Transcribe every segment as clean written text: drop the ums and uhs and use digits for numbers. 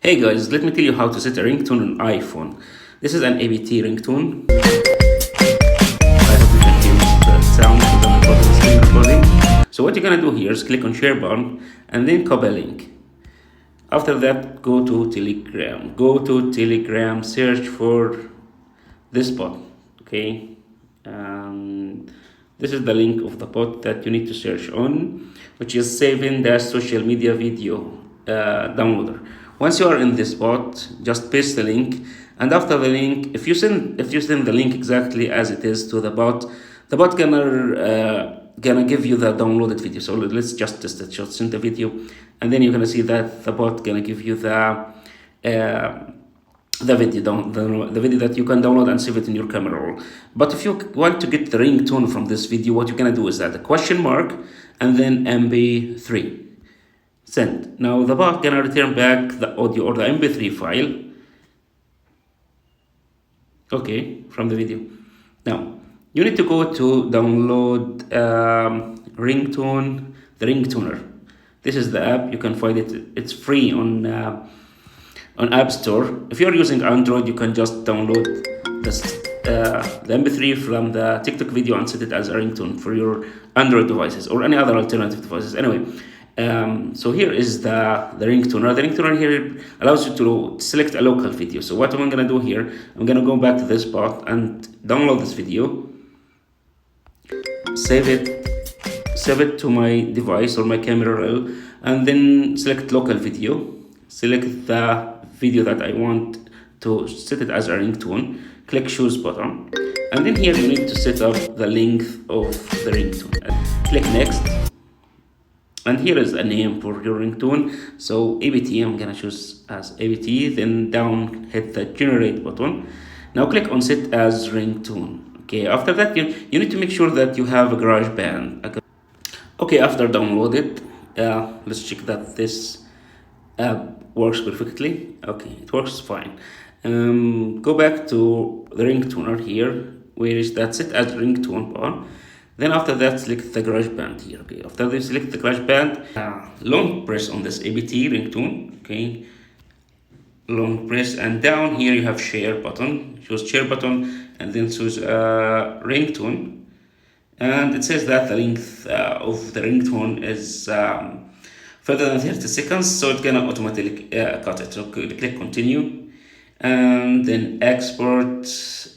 Hey guys, let me tell you how to set a ringtone on iPhone. This is an APT ringtone. I hope you can hear the sound because I'm recording screen recording. So what you're gonna do here is click on share button and then copy a link. After that, go to Telegram. Go to Telegram, search for this bot. Okay, this is the link of the bot that you need to search on, which is saving the social media video downloader. Once you are in this bot, just paste the link, and after the link, if you send the link exactly as it is to the bot gonna give you the downloaded video. So let's just test it. Just send the video, and then you're gonna see that the bot gonna give you the video that you can download and save it in your camera roll. But if you want to get the ringtone from this video, what you're gonna do is that a question mark and then MP3. Send. Now the bot gonna return back the audio or the MP3 file. Okay, from the video. Now you need to go to download ringtone, the ringtoner. This is the app. You can find it. It's free on App Store. If you're using Android, you can just download the MP3 from the TikTok video and set it as a ringtone for your Android devices or any other alternative devices. Anyway. So here is the ringtoner. The ringtoner here allows you to select a local video. So what I'm gonna do here, I'm gonna go back to this spot and download this video, save it to my device or my camera roll, and then select local video, select the video that I want to set it as a ringtone, click choose button, and then here you need to set up the length of the ringtone. Click next. And here is a name for your ringtone. So APT, I'm gonna choose as APT, then down hit the generate button. Now click on set as ringtone. Okay, after that you need to make sure that you have a GarageBand. Okay, after downloaded, let's check that this app works perfectly. Okay, it works fine. Go back to the ringtoner here, where is that set as ringtone button. Then after that, select the GarageBand here. Okay, after this, select the GarageBand. Long press on this APT ringtone. Okay, long press, and down here you have share button. Choose share button, and then choose ringtone. And it says that the length of the ringtone is further than 30 seconds, so it's gonna automatically cut it. So click continue, and then export,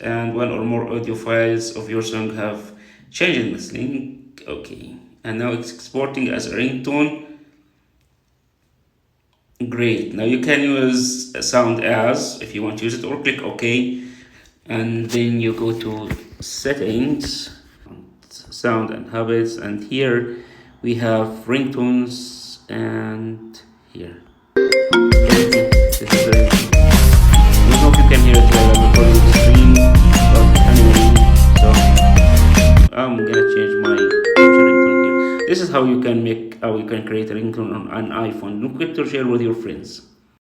and one or more audio files of your song have changing this link. Okay, and now it's exporting as a ringtone. Great. Now you can use sound as if you want to use it, or click OK, and then you go to settings, sound and habits, and here we have ringtones, and here this is the ringtone. I don't know if you can hear it while I'm recording the screen, but anyway, so I'm gonna change my ringtone here. This is how you can create a ringtone on an iPhone. Don't forget to share with your friends.